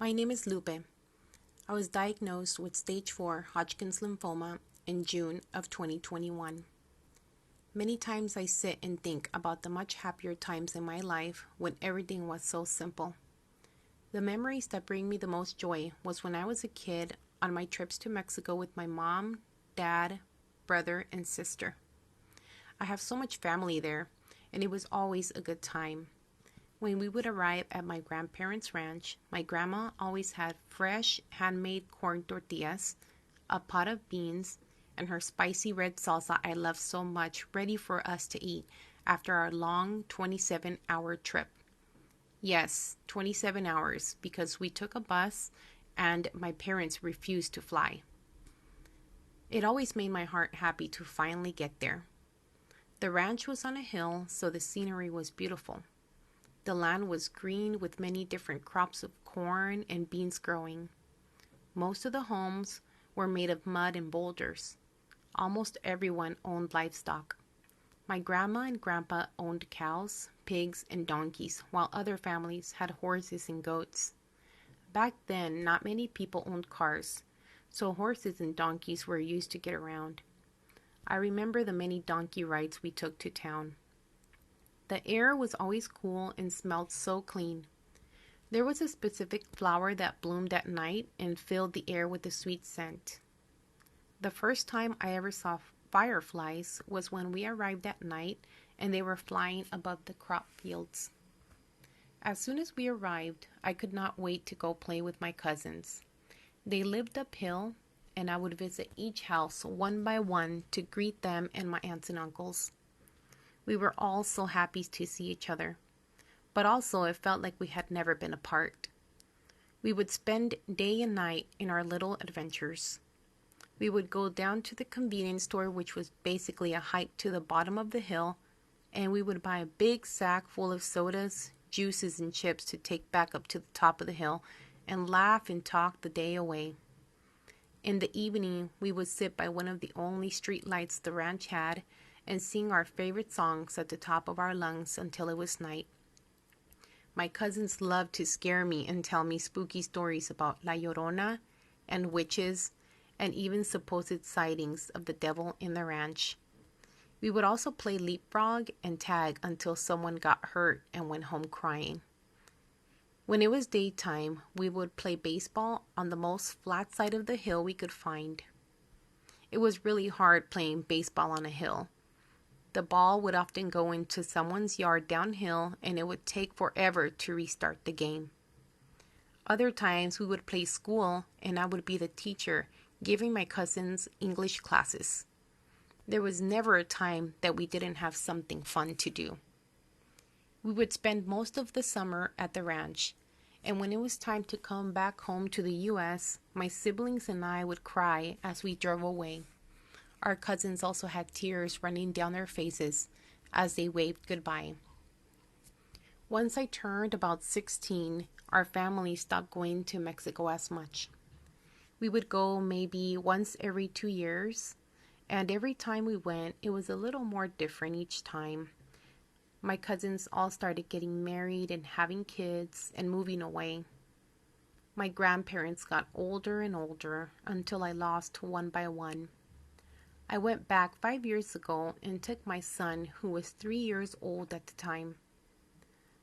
My name is Lupe. I was diagnosed with stage 4 Hodgkin's lymphoma in June of 2021. Many times I sit and think about the much happier times in my life when everything was so simple. The memories that bring me the most joy was when I was a kid on my trips to Mexico with my mom, dad, brother, and sister. I have so much family there, and it was always a good time. When we would arrive at my grandparents' ranch, my grandma always had fresh, handmade corn tortillas, a pot of beans, and her spicy red salsa I love so much ready for us to eat after our long 27-hour trip. Yes, 27 hours because we took a bus and my parents refused to fly. It always made my heart happy to finally get there. The ranch was on a hill, so the scenery was beautiful. The land was green with many different crops of corn and beans growing. Most of the homes were made of mud and boulders. Almost everyone owned livestock. My grandma and grandpa owned cows, pigs, and donkeys, while other families had horses and goats. Back then, not many people owned cars, so horses and donkeys were used to get around. I remember the many donkey rides we took to town. The air was always cool and smelled so clean. There was a specific flower that bloomed at night and filled the air with a sweet scent. The first time I ever saw fireflies was when we arrived at night and they were flying above the crop fields. As soon as we arrived, I could not wait to go play with my cousins. They lived uphill, and I would visit each house one by one to greet them and my aunts and uncles. We were all so happy to see each other, but also it felt like we had never been apart. We would spend day and night in our little adventures. We would go down to the convenience store, which was basically a hike to the bottom of the hill, and we would buy a big sack full of sodas, juices, and chips to take back up to the top of the hill and laugh and talk the day away. In the evening, we would sit by one of the only street lights the ranch had and sing our favorite songs at the top of our lungs until it was night. My cousins loved to scare me and tell me spooky stories about La Llorona and witches and even supposed sightings of the devil in the ranch. We would also play leapfrog and tag until someone got hurt and went home crying. When it was daytime, we would play baseball on the most flat side of the hill we could find. It was really hard playing baseball on a hill. The ball would often go into someone's yard downhill and it would take forever to restart the game. Other times we would play school and I would be the teacher giving my cousins English classes. There was never a time that we didn't have something fun to do. We would spend most of the summer at the ranch, and when it was time to come back home to the U.S., my siblings and I would cry as we drove away. Our cousins also had tears running down their faces as they waved goodbye. Once I turned about 16, our family stopped going to Mexico as much. We would go maybe once every 2 years, and every time we went, it was a little more different each time. My cousins all started getting married and having kids and moving away. My grandparents got older and older until I lost one by one. I went back 5 years ago and took my son, who was 3 years old at the time.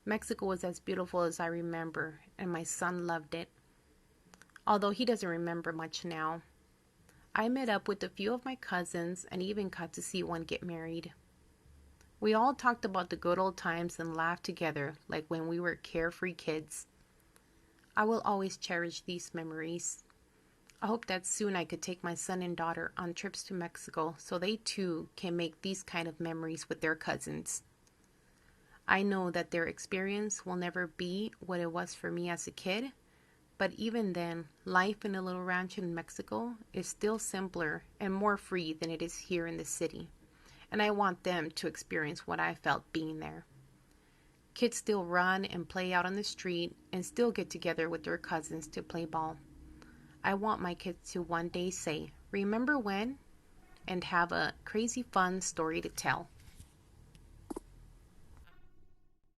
Mexico was as beautiful as I remember, and my son loved it, although he doesn't remember much now. I met up with a few of my cousins and even got to see one get married. We all talked about the good old times and laughed together like when we were carefree kids. I will always cherish these memories. I hope that soon I could take my son and daughter on trips to Mexico so they too can make these kind of memories with their cousins. I know that their experience will never be what it was for me as a kid, but even then, life in a little ranch in Mexico is still simpler and more free than it is here in the city, and I want them to experience what I felt being there. Kids still run and play out on the street and still get together with their cousins to play ball. I want my kids to one day say, "Remember when?" and have a crazy fun story to tell.